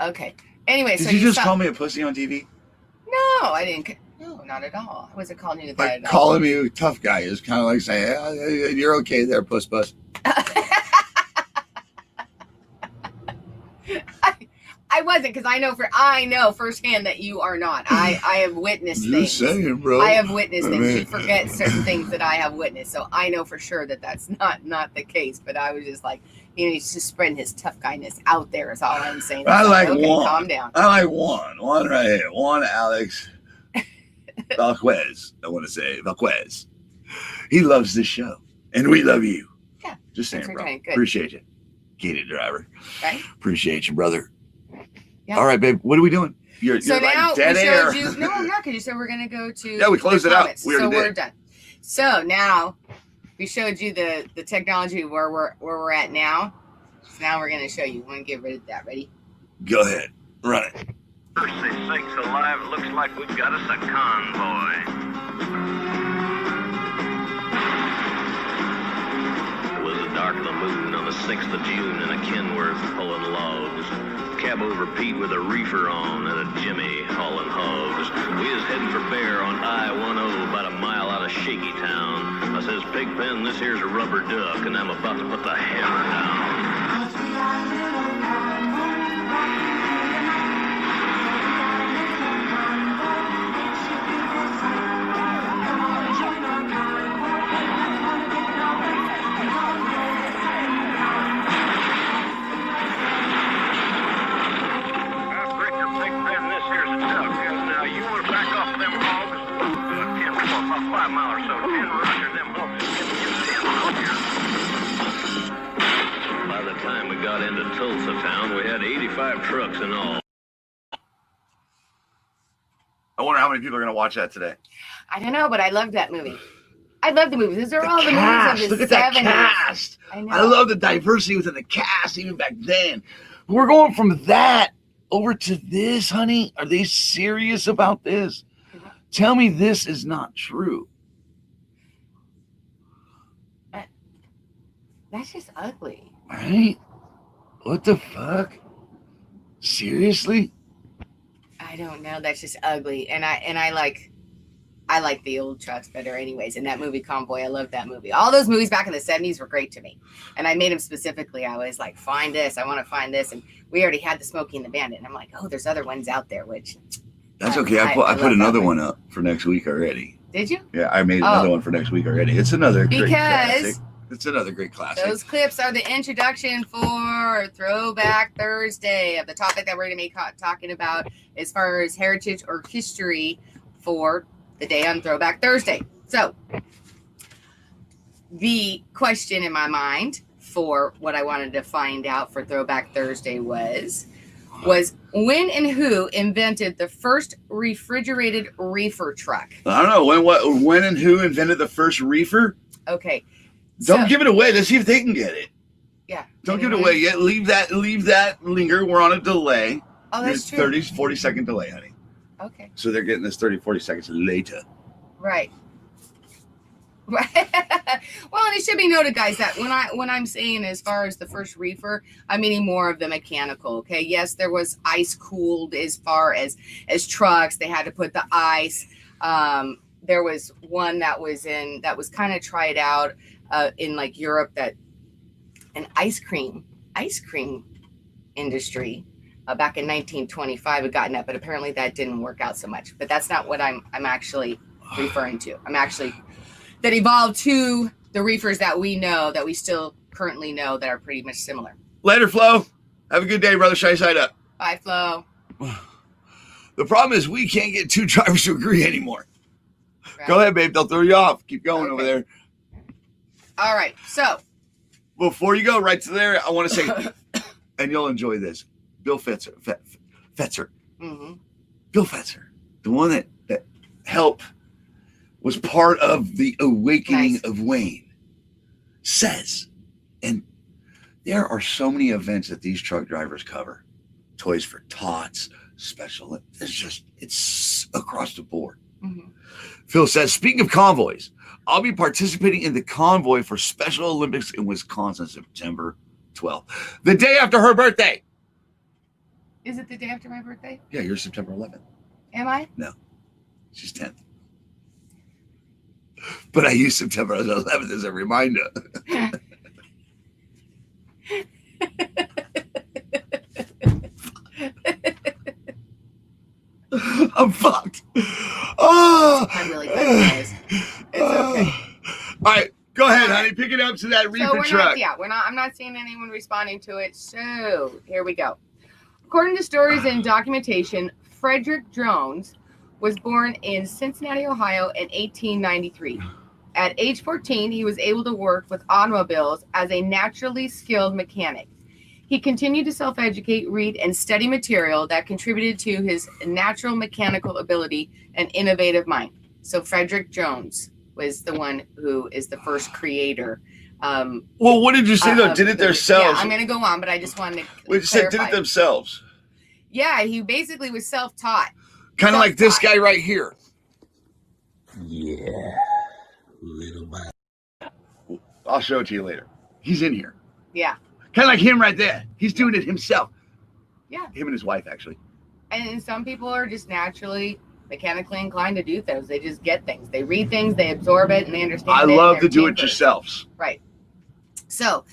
Okay. Anyway, Did so you just call me a pussy on TV? No, I didn't. No, not at all. I wasn't calling you that Like at all. calling me a tough guy is kind of like saying, you're okay there, puss. I wasn't, because I know firsthand that you are not. I have witnessed things. Just saying, bro. I have witnessed things. You forget certain things that I have witnessed, so I know for sure that that's not the case. But I was just like, he's just spreading his tough guyness out there. Is all I'm saying. I like okay, Juan. Calm down. I like Juan right here. Juan Alex Valquez. I want to say Valquez. He loves this show, and we love you. Yeah. Just saying, bro. Good. Appreciate you. Getit driver. Right. Appreciate you, brother. Yeah. All right, babe. What are we doing? You're now like dead we air. showed you. No, I'm not, because you said we're going to go to. Yeah, we closed it out. We're done. So now we showed you the technology where we're at now. So now we're going to show you. Want to get rid of that? Ready? Go ahead. Run it. Mercy sakes alive, it looks like we've got us a convoy. It was the dark of the moon on the 6th of June in a Kenworth pulling logs. Cab over Pete with a reefer on and a Jimmy hauling hogs. We is heading for Bear on I-10 about a mile out of Shaky Town. I says, Pigpen, this here's a rubber duck, and I'm about to put the hammer down. about 5 miles or so. 10 Roger, them folks is By the time we got into Tulsa town, we had 85 trucks in all. I wonder how many people are going to watch that today. I don't know, but I love that movie. I love the movies. These are all the Cast. movies of the Look at 70s. that cast. I know. I love the diversity within the cast, even back then. We're going from that over to this, honey. Are they serious about this? Tell me this is not true. That's just ugly. Right? What the fuck? Seriously? I don't know. That's just ugly. And I like the old trucks better anyways. And that movie Convoy, I love that movie. All those movies back in the 70s were great to me. And I made them specifically. I was like, find this. I want to find this. And we already had the Smokey and the Bandit. And I'm like, oh, there's other ones out there, which. That's okay. I put another one up for next week already. Did you? Yeah, I made another one for next week already. It's another great classic. Because it's another great classic. those clips are the introduction for Throwback Thursday of the topic that we're going to be talking about as far as heritage or history for the day on Throwback Thursday. So the question in my mind for what I wanted to find out for Throwback Thursday was when and who invented the first refrigerated reefer truck? I don't know when and who invented the first reefer. Okay. Don't give it away. Let's see if they can get it. Yeah. Don't give it away yet. Leave that linger. We're on a delay. Oh, that's true. 30, 40-second delay, honey. Okay. So they're getting this 30, 40 seconds later. Right. Right. Well, and it should be noted, guys, that when I'm saying as far as the first reefer, I'm meaning more of the mechanical. Okay. Yes, there was ice cooled as far as trucks. They had to put the ice. There was one that was kind of tried out in like Europe, that an ice cream industry back in 1925 had gotten up, but apparently that didn't work out so much. But that's not what I'm actually referring to. I'm actually that evolved to the reefers that we know, that we still currently know, that are pretty much similar. Later, Flo. Have a good day, brother. Shy side up. Bye, Flo. The problem is we can't get two drivers to agree anymore. Right. Go ahead, babe. They'll throw you off. Keep going over there. All right. So before you go right to there, I want to say, and you'll enjoy this, Bill Fetzer. Mm-hmm. Bill Fetzer, the one that helped, was part of the awakening of Wayne, says, and there are so many events that these truck drivers cover. Toys for Tots, special. It's across the board. Mm-hmm. Phil says, speaking of convoys, I'll be participating in the convoy for Special Olympics in Wisconsin, September 12th, the day after her birthday. Is it the day after my birthday? Yeah, you're September 11th. Am I? No, she's 10th. But I use September 11th as a reminder. I'm fucked. Oh, I'm really glad, guys. It's okay. All right, go ahead, honey. Pick it up to that reefer truck. I'm not seeing anyone responding to it. So here we go. According to stories and documentation, Frederick Jones was born in Cincinnati, Ohio in 1893. At age 14, he was able to work with automobiles as a naturally skilled mechanic. He continued to self-educate, read, and study material that contributed to his natural mechanical ability and innovative mind. So Frederick Jones was the one who is the first creator. Well, what did you say, though? Did it themselves? Yeah, I'm going to go on, but I just wanted to Well, you said did it themselves. Yeah, he basically was self-taught. Kind of like this guy right here. Yeah, little bit. I'll show it to you later. He's in here. Yeah. Kind of like him right there. He's doing it himself. Yeah. Him and his wife, actually. And some people are just naturally mechanically inclined to do things. They just get things. They read things, they absorb it, and they understand I it. love to do it yourselves. Right. So,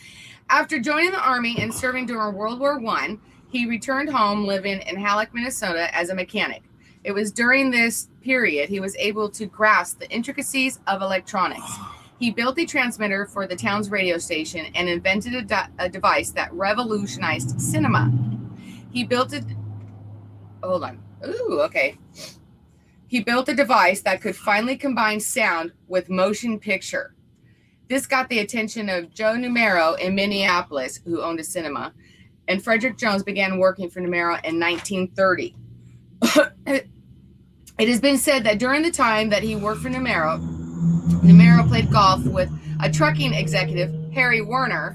after joining the Army and serving during World War I, he returned home living in Halleck, Minnesota as a mechanic. It was during this period he was able to grasp the intricacies of electronics. He built a transmitter for the town's radio station and invented a device that revolutionized cinema. He built it. Hold on. Ooh, okay. He built a device that could finally combine sound with motion picture. This got the attention of Joe Numero in Minneapolis, who owned a cinema, and Frederick Jones began working for Numero in 1930. It has been said that during the time that he worked for Numero played golf with a trucking executive, Harry Werner,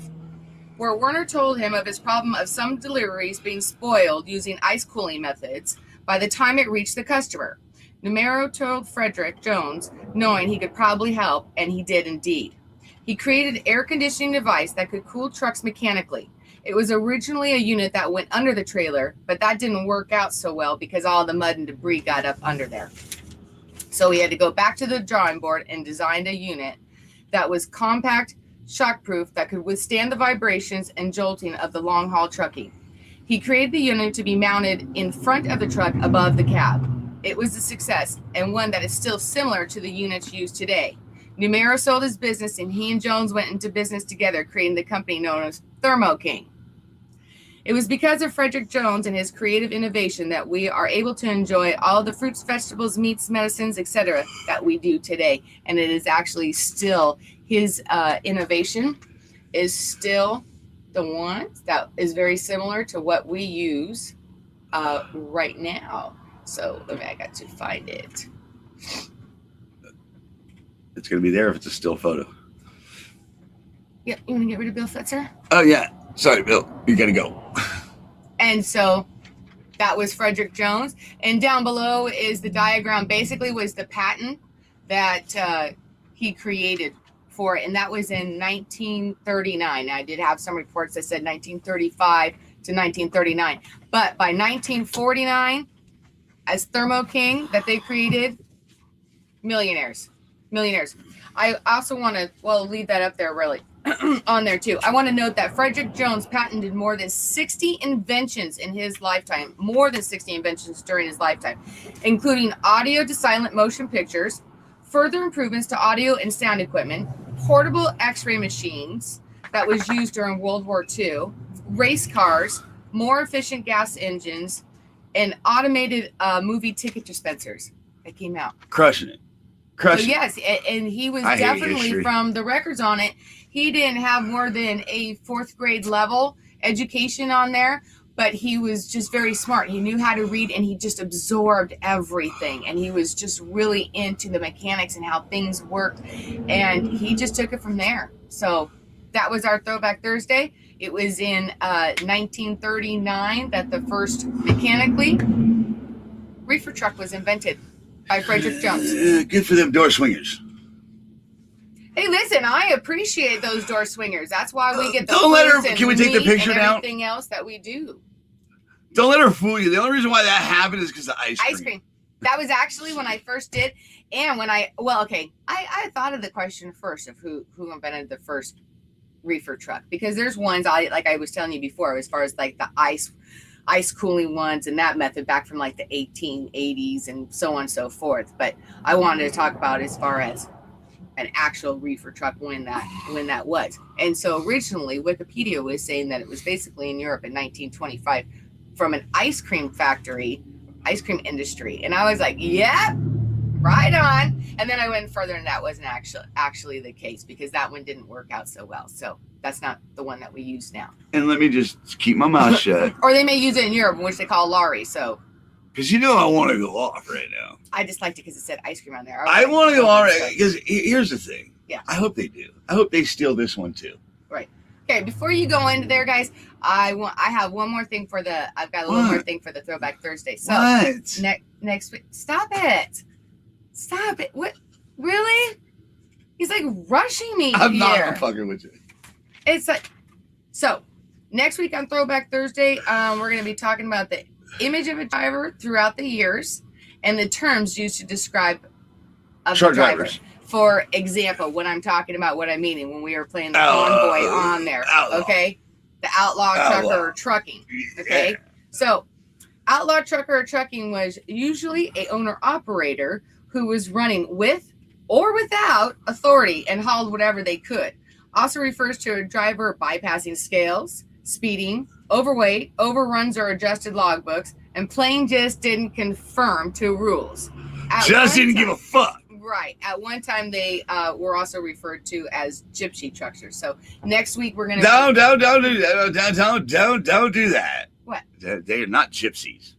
where Werner told him of his problem of some deliveries being spoiled using ice cooling methods by the time it reached the customer. Numero told Frederick Jones, knowing he could probably help, and he did indeed. He created an air conditioning device that could cool trucks mechanically. It was originally a unit that went under the trailer, but that didn't work out so well because all the mud and debris got up under there. So he had to go back to the drawing board and designed a unit that was compact, shockproof, that could withstand the vibrations and jolting of the long-haul trucking. He created the unit to be mounted in front of the truck above the cab. It was a success, and one that is still similar to the units used today. Numero sold his business, and he and Jones went into business together, creating the company known as Thermo King. It was because of Frederick Jones and his creative innovation that we are able to enjoy all the fruits, vegetables, meats, medicines, etc. that we do today. And it is actually still his innovation is still the one that is very similar to what we use right now. So I got to find it. It's going to be there if it's a still photo. Yeah, you want to get rid of Bill Fetzer? Oh, yeah. Sorry, Bill. You got to go. And so that was Frederick Jones. And down below is the diagram, basically was the patent that he created for it. And that was in 1939. I did have some reports that said 1935 to 1939. But by 1949, as Thermo King that they created, millionaires. I also want to, leave that up there really on there too. I want to note that Frederick Jones patented more than 60 inventions in his lifetime, more than 60 inventions during his lifetime, including audio to silent motion pictures, further improvements to audio and sound equipment, portable x-ray machines that was used during World War II, race cars, more efficient gas engines, and automated movie ticket dispensers that came out. Crushing it. So yes, and he was definitely, from the records on it, he didn't have more than a 4th grade level education on there, but he was just very smart. He knew how to read, and he just absorbed everything, and he was just really into the mechanics and how things worked, and he just took it from there. So that was our Throwback Thursday. It was in 1939 that the first mechanically reefer truck was invented by Frederick Jones. Good for them door swingers. Hey, listen, I appreciate those door swingers. That's why we get the Don't let her. fruits Can we and take the meat picture and now? everything else that we do. Don't let her fool you. The only reason why that happened is because of ice cream. That was actually when I first did, and when I thought of the question first of who invented the first reefer truck, because there's ones like I was telling you before, as far as like the ice cooling ones and that method back from like the 1880s and so on and so forth. But I wanted to talk about as far as an actual reefer truck when that was. And so originally Wikipedia was saying that it was basically in Europe in 1925 from an ice cream industry. And I was like, yeah, right on. And then I went further, and that wasn't actually the case, because that one didn't work out so well. So that's not the one that we use now. And let me just keep my mouth shut. Or they may use it in Europe, which they call Lari. So, because I want to go off right now. I just liked it because it said ice cream on there. I want to go off because here's the thing. Yeah. I hope they do. I hope they steal this one too. Right. Okay. Before you go into there, guys, I have one more thing I've got a little more thing for the Throwback Thursday. So next week, stop it. What? Really? He's like rushing me I'm here. not fucking with you. It's like, so next week on Throwback Thursday, we're going to be talking about the image of a driver throughout the years and the terms used to describe a truck driver. drivers. For example, when I'm talking about what I'm meaning when we were playing the convoy on there, okay? The outlaw trucker or trucking, okay? Yeah. So outlaw trucker or trucking was usually a owner-operator who was running with or without authority and hauled whatever they could. Also refers to a driver bypassing scales, speeding, overweight, overruns or adjusted logbooks, and plain just didn't conform to rules. Just didn't give a fuck. Right. At one time, they were also referred to as gypsy trucksters. So next week we're gonna Don't do that. Don't do that. What? They are not gypsies.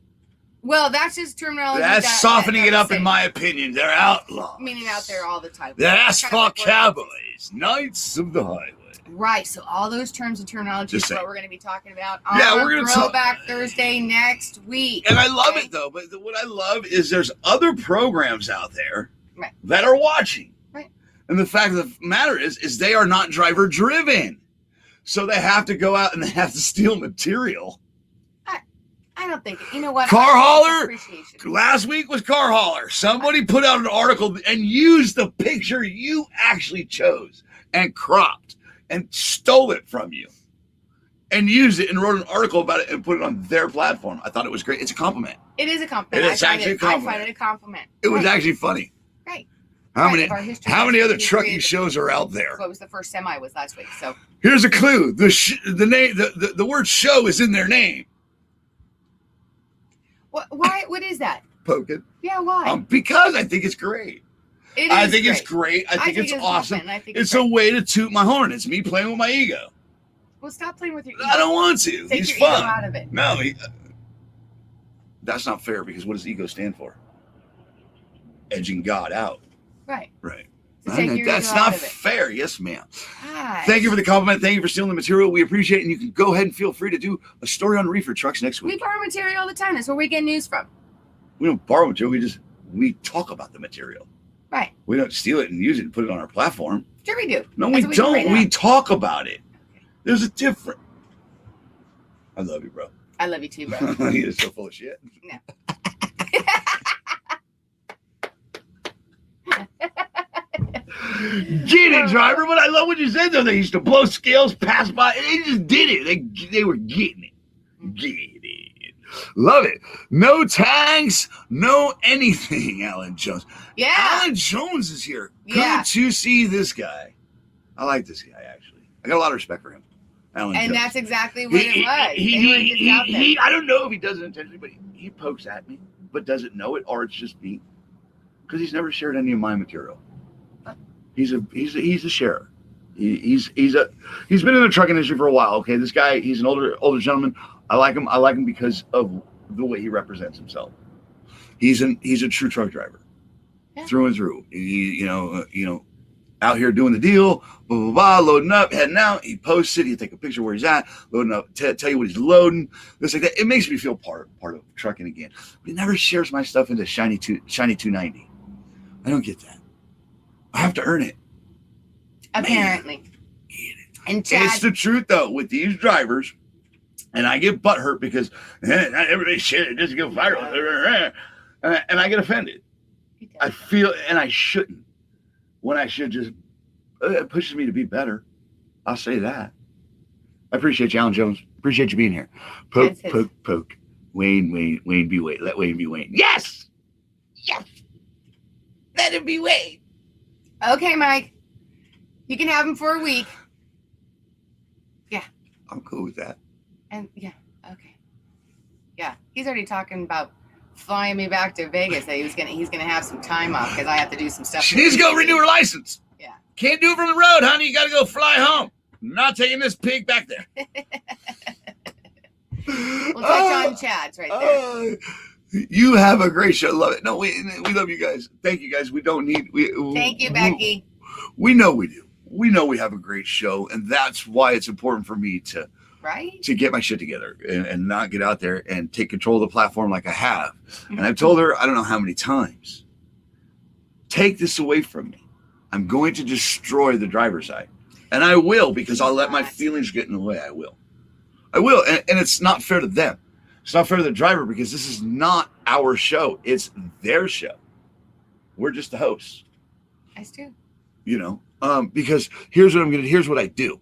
Well, that's just terminology. That's softening it up, in my opinion. They're outlaws. Meaning out there all the time. They're asphalt cowboys, knights of the highway. Right. So all those terms and terminology is what we're going to be talking about on we're gonna Throwback Thursday next week. And I love it, though. But what I love is there's other programs out there that are watching. Right. And the fact of the matter is they are not driver driven. So they have to go out and they have to steal material. I don't think, you know what? Car hauler. Last week was car hauler. Somebody put out an article and used the picture you actually chose and cropped and stole it from you and used it and wrote an article about it and put it on their platform. I thought it was great. It's a compliment. It is a compliment. It is actually a compliment. I find it a compliment. It was actually funny. Right. How many other trucking shows are out there? What was the first semi was last week? So here's a clue. The name, the word show is in their name. Why? What is that? Poking. Yeah, why? Because I think it's great. I think it's great. I think it's awesome. It's a way to toot my horn. It's me playing with my ego. Well, stop playing with your ego. I don't want to. Take He's your fun. ego out of it. No, that's not fair because what does ego stand for? Edging God out. Right. Right. So take your That's ego not out of it. fair. Yes, ma'am. Gosh. Thank you for the compliment. Thank you for stealing the material. We appreciate it. And you can go ahead and feel free to do a story on reefer trucks next week. We borrow material all the time. That's where we get news from. We don't borrow material. We talk about the material. Right. We don't steal it and use it and put it on our platform. Sure we do. No, That's we what do don't. right now. We talk about it. There's a difference. I love you, bro. I love you too, bro. You're so full of shit. No. Get it, driver. But I love what you said, though. They used to blow scales, pass by, and they just did it. They were getting it. Get it. Love it. No tags, no anything, Alan Jones. Yeah. Alan Jones is here. Yeah. Good to see this guy. I like this guy, actually. I got a lot of respect for him. Alan And Jones. that's exactly what it was. I don't know if he does it intentionally, but he pokes at me, but doesn't know it, or it's just me. Because he's never shared any of my material. He's a sharer. He's been in the trucking industry for a while. Okay, this guy, he's an older gentleman. I like him. I like him because of the way he represents himself. He's a true truck driver, through and through. He out here doing the deal, blah blah blah, loading up, heading out. He posts it. He take a picture where he's at, loading up, tell you what he's loading. This like that. It makes me feel part of trucking again. But he never shares my stuff into shiny 290. I don't get that. I have to earn it. Apparently. And it's the truth, though, with these drivers, and I get butthurt because not everybody shit, it doesn't go viral. And I get offended. I feel, and I shouldn't. When I should just, it pushes me to be better. I'll say that. I appreciate you, Alan Jones. Appreciate you being here. Poke. Wayne be Wayne. Let Wayne be Wayne. Yes! Yes! Let him be Wayne. Okay, Mike. You can have him for a week. Yeah. I'm cool with that. And yeah, okay. Yeah, he's already talking about flying me back to Vegas. That he's gonna have some time off because I have to do some stuff. She needs to go renew her license. Yeah. Can't do it from the road, honey. You got to go fly home. I'm not taking this pig back there. We'll touch on Chad's right there. You have a great show. Love it. No, we love you guys. Thank you guys. We don't need. Thank you, Becky. We know we do. We know we have a great show, and that's why it's important for me to get my shit together and not get out there and take control of the platform like I have. And I've told her I don't know how many times. Take this away from me. I'm going to destroy the driver's side, and I will because I'll let my feelings get in the way. I will, and it's not fair to them. It's not fair to the driver because this is not our show. It's their show. We're just the hosts. That's true. Because here's what I do.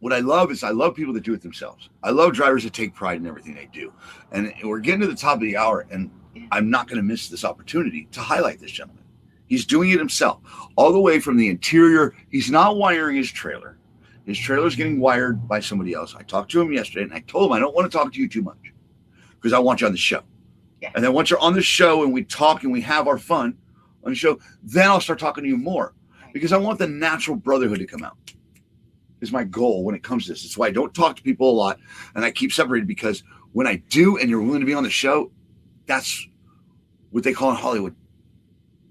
What I love is I love people that do it themselves. I love drivers that take pride in everything they do. And we're getting to the top of the hour, and I'm not going to miss this opportunity to highlight this gentleman. He's doing it himself, all the way from the interior. He's not wiring his trailer. His trailer's getting wired by somebody else. I talked to him yesterday, and I told him I don't want to talk to you too much because I want you on the show. Yeah. And then once you're on the show and we talk and we have our fun on the show, then I'll start talking to you more because I want the natural brotherhood to come out. Is my goal when it comes to this. It's why I don't talk to people a lot and I keep separated because when I do and you're willing to be on the show, that's what they call in Hollywood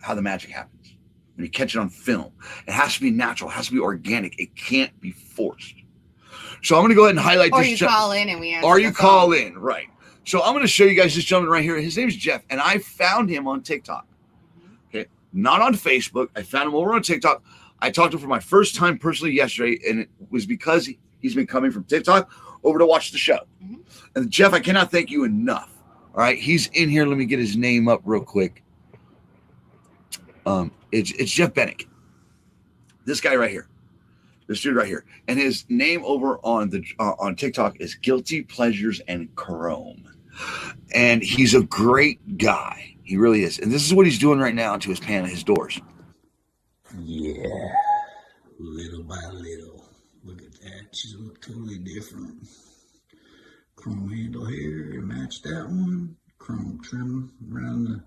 how the magic happens. When you catch it on film, it has to be natural, it has to be organic. It can't be forced. So I'm going to go ahead and highlight or this. Or you call in and we answer. Or you call in, right. So I'm going to show you guys this gentleman right here. His name is Jeff, and I found him on TikTok. Okay, not on Facebook. I found him over on TikTok. I talked to him for my first time personally yesterday, and it was because he's been coming from TikTok over to watch the show. Mm-hmm. And Jeff, I cannot thank you enough. All right, he's in here. Let me get his name up real quick. It's Jeff Bennick. This guy right here. This dude right here. And his name over on TikTok is Guilty Pleasures and Chrome. And he's a great guy. He really is. And this is what he's doing right now to his doors. Yeah. Little by little. Look at that. She's look totally different. Chrome handle here to match that one. Chrome trim around the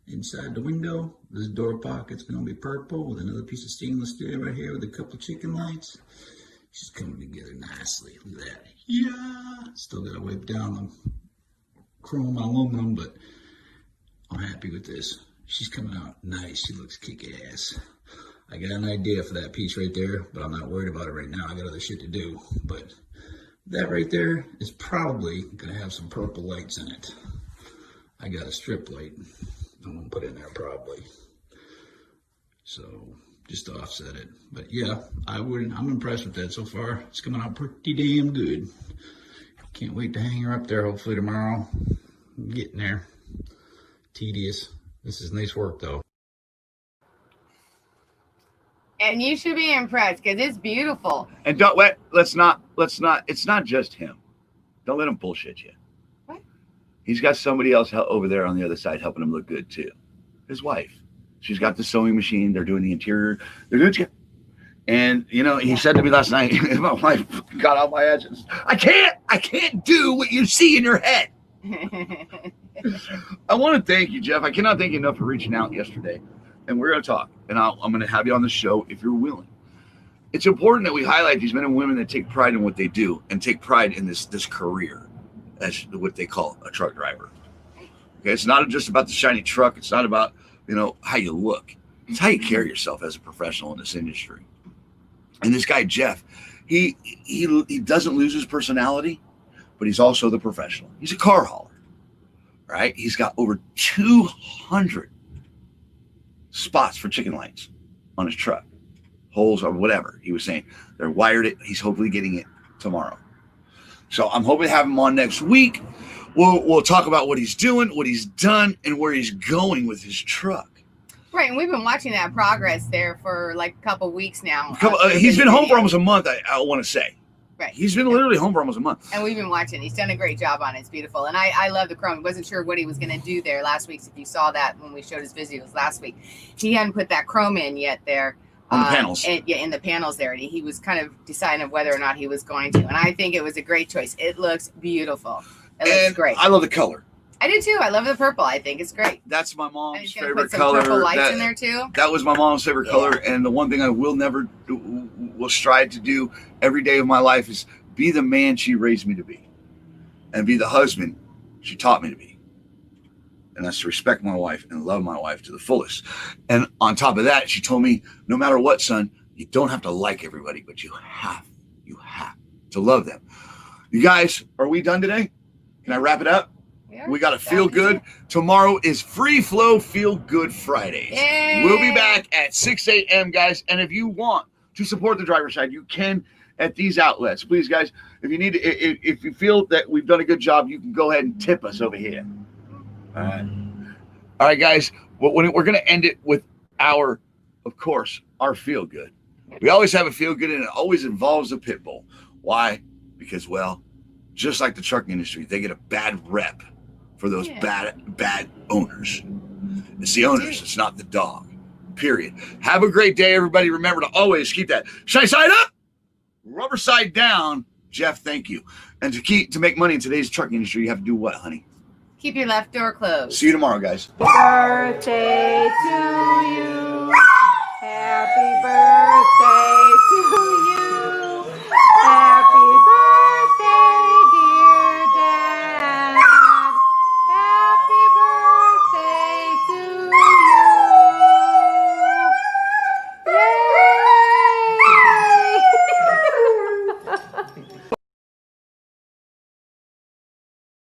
inside the window. This door pocket's going to be purple with another piece of stainless steel right here with a couple chicken lights. She's coming together nicely. Look at that. Yeah. Still got to wipe down the chrome aluminum, but I'm happy with this. She's coming out nice. She looks kick-ass. I got an idea for that piece right there, but I'm not worried about it right now. I got other shit to do. But that right there is probably going to have some purple lights in it. I got a strip light I'm going to put in there probably. So just to offset it. But yeah, I'm impressed with that so far. It's coming out pretty damn good. Can't wait to hang her up there hopefully tomorrow. I'm getting there. Tedious. This is nice work though. And you should be impressed because it's beautiful. And let's not, it's not just him. Don't let him bullshit you. What? He's got somebody else over there on the other side helping him look good too. His wife. She's got the sewing machine. They're doing the interior. They're doing it. And, you know, he said to me last night, my wife got out my ass. I can't do what you see in your head. I want to thank you, Jeff. I cannot thank you enough for reaching out yesterday. And we're going to talk. And I'm going to have you on the show if you're willing. It's important that we highlight these men and women that take pride in what they do and take pride in this career as what they call a truck driver. Okay, it's not just about the shiny truck. It's not about, you know, how you look. It's how you carry yourself as a professional in this industry. And this guy, Jeff, he doesn't lose his personality, but he's also the professional. He's a car hauler, right? He's got over 200 spots for chicken lights on his truck, holes or whatever he was saying. They're wired it. He's hopefully getting it tomorrow. So I'm hoping to have him on next week. We'll talk about what he's doing, what he's done, and where he's going with his truck. Right, and we've been watching that progress there for like a couple weeks now. He's been home for almost a month, I want to say. Right. He's been literally home for almost a month. And we've been watching. He's done a great job on it. It's beautiful. And I love the chrome. Wasn't sure what he was going to do there last week. If you saw that when we showed his videos last week. He hadn't put that chrome in yet there. On the panels. In the panels there. And he was kind of deciding whether or not he was going to. And I think it was a great choice. It looks beautiful. It looks great. I love the color. I do too. I love the purple. I think it's great. That's my mom's favorite put some color. Purple lights in there too. That was my mom's favorite color. And the one thing I will strive to do every day of my life is be the man she raised me to be, and be the husband she taught me to be. And that's to respect my wife and love my wife to the fullest. And on top of that, she told me, no matter what, son, you don't have to like everybody, but you have to love them. You guys, are we done today? Can I wrap it up? We got to feel good. Tomorrow is Free Flow Feel Good Fridays. Yay. We'll be back at 6 a.m., guys. And if you want to support the driver's side, you can at these outlets. Please, guys, if you need to, if you feel that we've done a good job, you can go ahead and tip us over here. All right, guys. We're going to end it with our feel good. We always have a feel good, and it always involves a pit bull. Why? Because, well, just like the trucking industry, they get a bad rep for those bad owners. It's the owners. It's not the dog. Period. Have a great day, everybody. Remember to always keep that shiny side up, rubber side down. Jeff, thank you. And to make money in today's trucking industry, you have to do what, honey? Keep your left door closed. See you tomorrow, guys. Birthday to you.